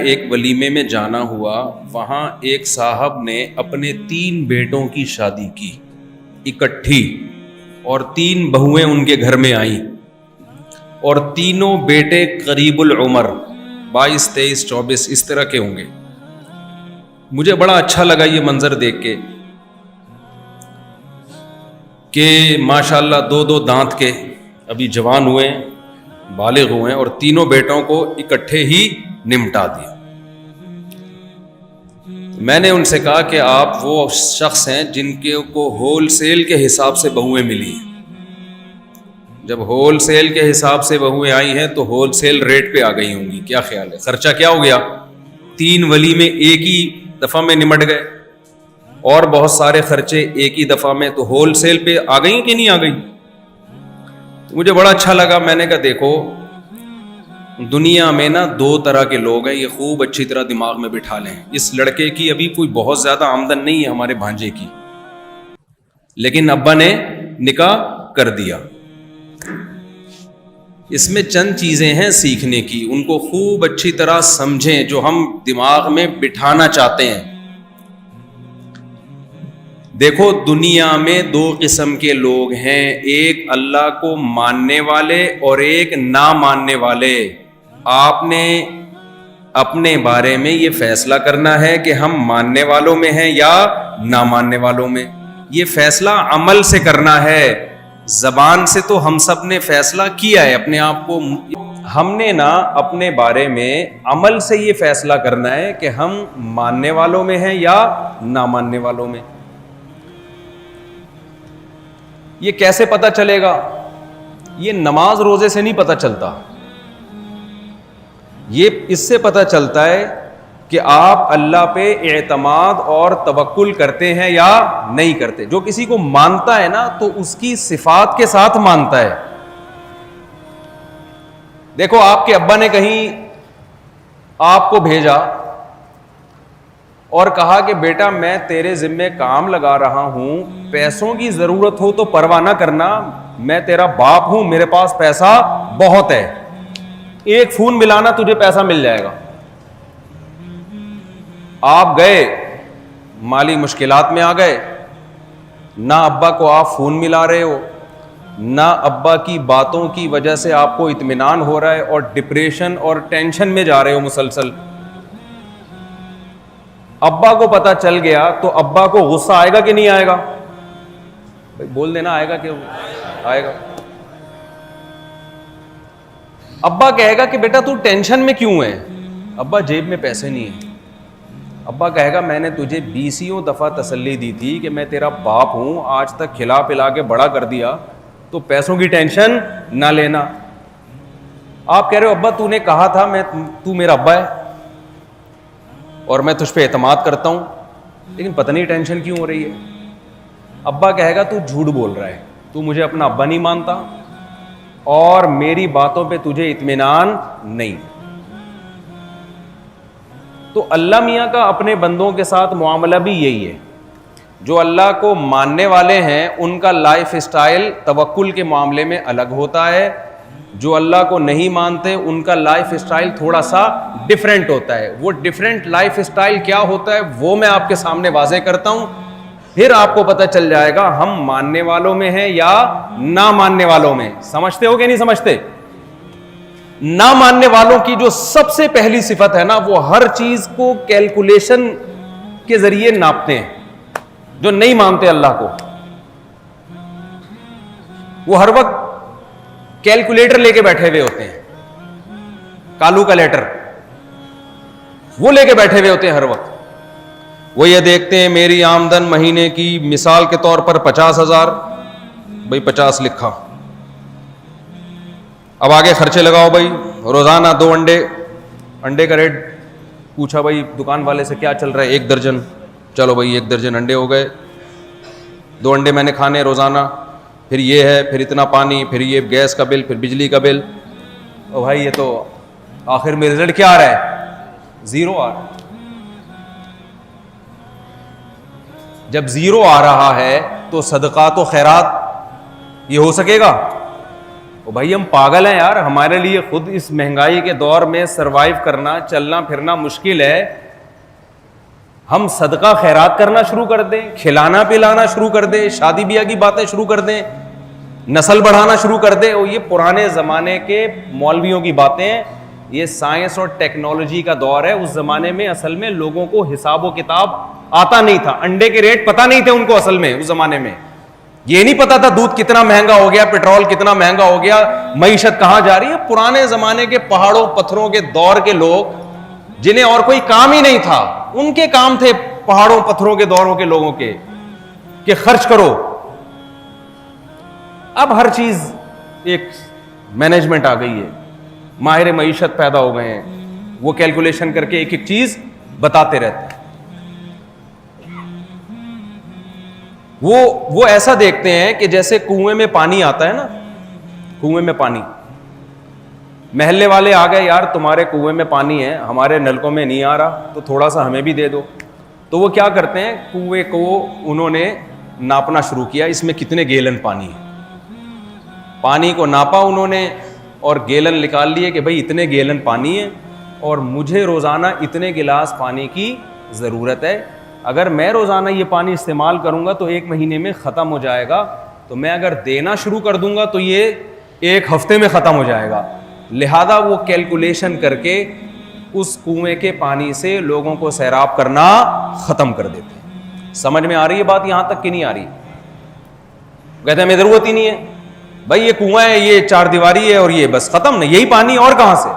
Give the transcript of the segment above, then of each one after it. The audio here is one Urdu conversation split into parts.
ایک ولیمے میں جانا ہوا، وہاں ایک صاحب نے اپنے 3 بیٹوں کی شادی کی اکٹھی، اور 3 بہویں ان کے گھر میں آئیں، اور تینوں بیٹے قریب العمر 22 23 24 اس طرح کے ہوں گے۔ مجھے بڑا اچھا لگا یہ منظر دیکھ کے کہ ماشاءاللہ 2 دانت کے ابھی جوان ہوئے ہیں، بالغ ہوئے ہیں، اور تینوں بیٹوں کو اکٹھے ہی نمٹا دیا۔ میں نے ان سے کہا کہ آپ وہ شخص ہیں جن کو ہول سیل کے حساب سے بہویں ملی ہیں۔ جب ہول سیل کے حساب سے بہویں آئی ہیں تو ہول سیل ریٹ پہ آ گئی ہوں گی، کیا خیال ہے؟ خرچہ کیا ہو گیا؟ 3 ولیمے ایک ہی دفعہ میں نمٹ گئے، اور بہت سارے خرچے ایک ہی دفعہ میں، تو ہول سیل پہ آ گئی کہ نہیں آ گئی؟ مجھے بڑا اچھا لگا۔ میں نے کہا دیکھو دنیا میں نا 2 طرح کے لوگ ہیں، یہ خوب اچھی طرح دماغ میں بٹھا لیں۔ اس لڑکے کی ابھی کوئی بہت زیادہ آمدن نہیں ہے ہمارے بھانجے کی، لیکن ابا نے نکاح کر دیا۔ اس میں چند چیزیں ہیں سیکھنے کی، ان کو خوب اچھی طرح سمجھیں جو ہم دماغ میں بٹھانا چاہتے ہیں۔ دیکھو دنیا میں 2 قسم کے لوگ ہیں، ایک اللہ کو ماننے والے اور ایک نہ ماننے والے۔ آپ نے اپنے بارے میں یہ فیصلہ کرنا ہے کہ ہم ماننے والوں میں ہیں یا نہ ماننے والوں میں۔ یہ فیصلہ عمل سے کرنا ہے، زبان سے تو ہم سب نے فیصلہ کیا ہے اپنے آپ کو، ہم نے نا اپنے بارے میں عمل سے یہ فیصلہ کرنا ہے کہ ہم ماننے والوں میں ہیں یا نہ ماننے والوں میں۔ یہ کیسے پتہ چلے گا؟ یہ نماز روزے سے نہیں پتہ چلتا، یہ اس سے پتہ چلتا ہے کہ آپ اللہ پہ اعتماد اور توکل کرتے ہیں یا نہیں کرتے۔ جو کسی کو مانتا ہے نا تو اس کی صفات کے ساتھ مانتا ہے۔ دیکھو آپ کے ابا نے کہیں آپ کو بھیجا اور کہا کہ بیٹا میں تیرے ذمے کام لگا رہا ہوں، پیسوں کی ضرورت ہو تو پرواہ نہ کرنا، میں تیرا باپ ہوں، میرے پاس پیسہ بہت ہے، ایک فون ملانا تجھے پیسہ مل جائے گا۔ آپ گئے، مالی مشکلات میں آ گئے، نہ ابا کو آپ فون ملا رہے ہو، نہ ابا کی باتوں کی وجہ سے آپ کو اطمینان ہو رہا ہے، اور ڈپریشن اور ٹینشن میں جا رہے ہو مسلسل۔ ابا کو پتہ چل گیا تو ابا کو غصہ آئے گا کہ نہیں آئے گا؟ بھائی بول دینا، آئے گا کہ آئے گا؟ ابا کہے گا کہ بیٹا تو ٹینشن میں کیوں ہے؟ ابا جیب میں پیسے نہیں ہیں۔ ابا کہے گا میں نے تجھے 20 دفعہ تسلی دی تھی کہ میں تیرا باپ ہوں، آج تک کھلا پلا کے بڑا کر دیا، تو پیسوں کی ٹینشن نہ لینا۔ آپ کہہ رہے ہو ابا تو نے کہا تھا تو میرا ابا ہے اور میں تجھ پہ اعتماد کرتا ہوں، لیکن پتہ نہیں ٹینشن کیوں ہو رہی ہے۔ ابا کہے گا تو جھوٹ بول رہا ہے، تو مجھے اپنا ابا نہیں مانتا اور میری باتوں پہ تجھے اطمینان نہیں۔ تو اللہ میاں کا اپنے بندوں کے ساتھ معاملہ بھی یہی ہے۔ جو اللہ کو ماننے والے ہیں ان کا لائف سٹائل توکل کے معاملے میں الگ ہوتا ہے، جو اللہ کو نہیں مانتے ان کا لائف سٹائل تھوڑا سا ڈیفرنٹ ہوتا ہے۔ وہ ڈیفرنٹ لائف سٹائل کیا ہوتا ہے وہ میں آپ کے سامنے واضح کرتا ہوں، پھر آپ کو پتہ چل جائے گا ہم ماننے والوں میں ہیں یا نہ ماننے والوں میں۔ سمجھتے ہو کہ نہیں سمجھتے؟ نہ ماننے والوں کی جو سب سے پہلی صفت ہے نا، وہ ہر چیز کو کیلکولیشن کے ذریعے ناپتے ہیں۔ جو نہیں مانتے اللہ کو، وہ ہر وقت کیلکولیٹر لے کے بیٹھے ہوئے ہوتے ہیں، کالو کا لیٹر وہ لے کے بیٹھے ہوئے ہوتے ہیں ہر وقت۔ وہ یہ دیکھتے ہیں میری آمدن مہینے کی مثال کے طور پر 50,000، بھائی 50 لکھا، اب آگے خرچے لگاؤ بھائی، روزانہ 2 انڈے کا ریٹ پوچھا بھائی دکان والے سے کیا چل رہا ہے، 1 درجن، چلو بھائی 1 درجن انڈے ہو گئے، 2 انڈے میں نے کھانے روزانہ، پھر یہ ہے، پھر اتنا پانی، پھر یہ گیس کا بل، پھر بجلی کا بل۔ او بھائی یہ تو آخر میں رزلٹ کیا آ رہا ہے؟ 0 آ رہا ہے۔ جب 0 آ رہا ہے تو صدقات و خیرات یہ ہو سکے گا؟ بھائی ہم پاگل ہیں یار, ہمارے لیے خود اس مہنگائی کے دور میں سروائیو کرنا, چلنا پھرنا مشکل ہے. ہم صدقہ خیرات کرنا شروع کر دیں, کھلانا پلانا شروع کر دیں, شادی بیاہ کی باتیں شروع کر دیں, نسل بڑھانا شروع کر دیں. اور یہ پرانے زمانے کے مولویوں کی باتیں ہیں. یہ سائنس اور ٹیکنالوجی کا دور ہے. اس زمانے میں اصل میں لوگوں کو حساب و کتاب آتا نہیں تھا, انڈے کے ریٹ پتہ نہیں تھے ان کو اصل میں. اس زمانے میں یہ نہیں پتا تھا دودھ کتنا مہنگا ہو گیا, پیٹرول کتنا مہنگا ہو گیا, معیشت کہاں جا رہی ہے. پرانے زمانے کے پہاڑوں پتھروں کے دور کے لوگ جنہیں اور کوئی کام ہی نہیں تھا, ان کے کام تھے پہاڑوں پتھروں کے دوروں کے لوگوں کے کہ خرچ کرو. اب ہر چیز ایک مینجمنٹ آ گئی ہے, ماہر معیشت پیدا ہو گئے ہیں, وہ کیلکولیشن کر کے ایک ایک چیز بتاتے رہتے ہیں. وہ ایسا دیکھتے ہیں کہ جیسے کنویں میں پانی آتا ہے نا, کنویں میں پانی, محلے والے آ گئے, یار تمہارے کنویں میں پانی ہے, ہمارے نلکوں میں نہیں آ رہا, تو تھوڑا سا ہمیں بھی دے دو. تو وہ کیا کرتے ہیں, کنویں کو انہوں نے ناپنا شروع کیا, اس میں کتنے گیلن پانی ہے. پانی کو ناپا انہوں نے اور گیلن نکال لیے کہ بھائی اتنے گیلن پانی ہے اور مجھے روزانہ اتنے گلاس پانی کی ضرورت ہے. اگر میں روزانہ یہ پانی استعمال کروں گا تو 1 مہینے میں ختم ہو جائے گا, تو میں اگر دینا شروع کر دوں گا تو یہ 1 ہفتے میں ختم ہو جائے گا. لہذا وہ کیلکولیشن کر کے اس کنویں کے پانی سے لوگوں کو سیراب کرنا ختم کر دیتے ہیں. سمجھ میں آ رہی ہے بات یہاں تک کہ نہیں آ رہی؟ کہتے ہیں ہمیں ضرورت ہی نہیں ہے بھائی, یہ کنواں ہے, یہ 4 دیواری ہے اور یہ بس ختم, نہیں یہی پانی اور کہاں سے.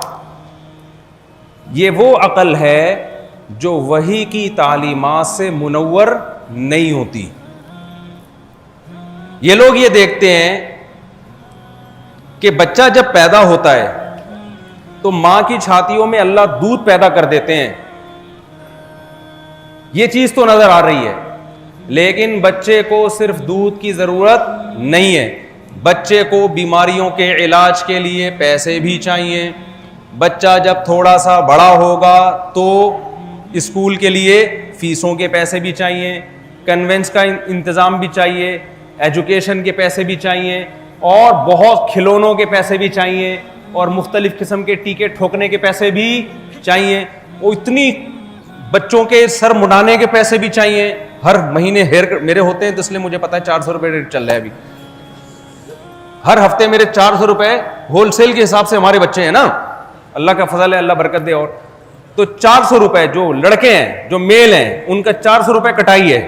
یہ وہ عقل ہے جو وحی کی تعلیمات سے منور نہیں ہوتی. یہ لوگ یہ دیکھتے ہیں کہ بچہ جب پیدا ہوتا ہے تو ماں کی چھاتیوں میں اللہ دودھ پیدا کر دیتے ہیں, یہ چیز تو نظر آ رہی ہے, لیکن بچے کو صرف دودھ کی ضرورت نہیں ہے. بچے کو بیماریوں کے علاج کے لیے پیسے بھی چاہیے. بچہ جب تھوڑا سا بڑا ہوگا تو اسکول کے لیے فیسوں کے پیسے بھی چاہیے, کنوینس کا انتظام بھی چاہیے, ایجوکیشن کے پیسے بھی چاہیے, اور بہت کھلونوں کے پیسے بھی چاہیے, اور مختلف قسم کے ٹیکے ٹھوکنے کے پیسے بھی چاہیے, اور اتنی بچوں کے سر مڈانے کے پیسے بھی چاہیے. ہر مہینے ہیئر میرے ہوتے ہیں تو اس لیے مجھے پتا ہے 400 روپے ریٹ چل رہا ہے ابھی. ہر ہفتے میرے 400 روپے ہول سیل کے حساب سے ہمارے بچے ہیں نا, اللہ کا فضل ہے, اللہ برکت دے. اور تو 400 روپے جو لڑکے ہیں جو میل ہیں ان کا 400 روپے کٹائی ہے.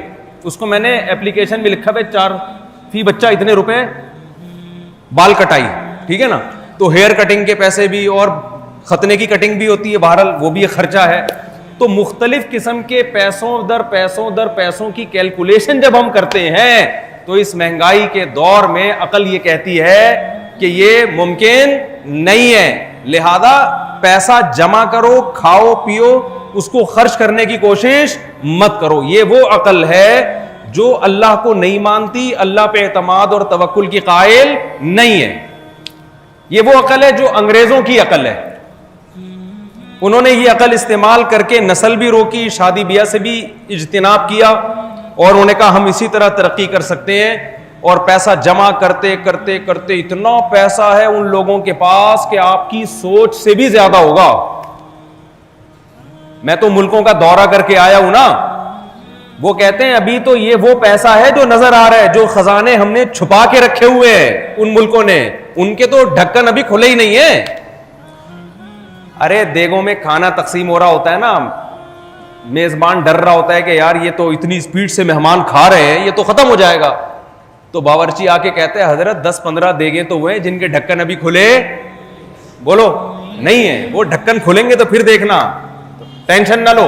اس کو میں نے اپلیکیشن میں لکھا ہے فی بچہ اتنے روپے بال کٹائی, ٹھیک ہے نا. تو ہیئر کٹنگ کے پیسے بھی اور ختنے کی کٹنگ بھی ہوتی ہے, بہرحال وہ بھی ایک خرچہ ہے. تو مختلف قسم کے پیسوں در پیسوں کی کیلکولیشن جب ہم کرتے ہیں تو اس مہنگائی کے دور میں عقل یہ کہتی ہے کہ یہ ممکن نہیں ہے. لہذا پیسہ جمع کرو, کھاؤ پیو, اس کو خرچ کرنے کی کوشش مت کرو. یہ وہ عقل ہے جو اللہ کو نہیں مانتی, اللہ پہ اعتماد اور توکل کی قائل نہیں ہے. یہ وہ عقل ہے جو انگریزوں کی عقل ہے. انہوں نے یہ عقل استعمال کر کے نسل بھی روکی, شادی بیاہ سے بھی اجتناب کیا, اور انہوں نے کہا ہم اسی طرح ترقی کر سکتے ہیں. اور پیسہ جمع کرتے کرتے کرتے اتنا پیسہ ہے ان لوگوں کے پاس کہ آپ کی سوچ سے بھی زیادہ ہوگا. میں تو ملکوں کا دورہ کر کے آیا ہوں نا, وہ کہتے ہیں ابھی تو یہ وہ پیسہ ہے جو نظر آ رہا ہے, جو خزانے ہم نے چھپا کے رکھے ہوئے ہیں ان ملکوں نے, ان کے تو ڈھکن ابھی کھلے ہی نہیں ہیں. ارے دیگوں میں کھانا تقسیم ہو رہا ہوتا ہے نا, میزبان ڈر رہا ہوتا ہے کہ یار یہ تو اتنی سپیڈ سے مہمان کھا رہے ہیں, یہ تو ختم ہو جائے گا. تو باورچی آ کے کہتے ہیں حضرت 10-15 دیگیں تو ہوئے جن کے ڈھکن ابھی کھلے بولو نہیں ہے, وہ ڈھکن کھلیں گے تو پھر دیکھنا, ٹینشن نہ لو.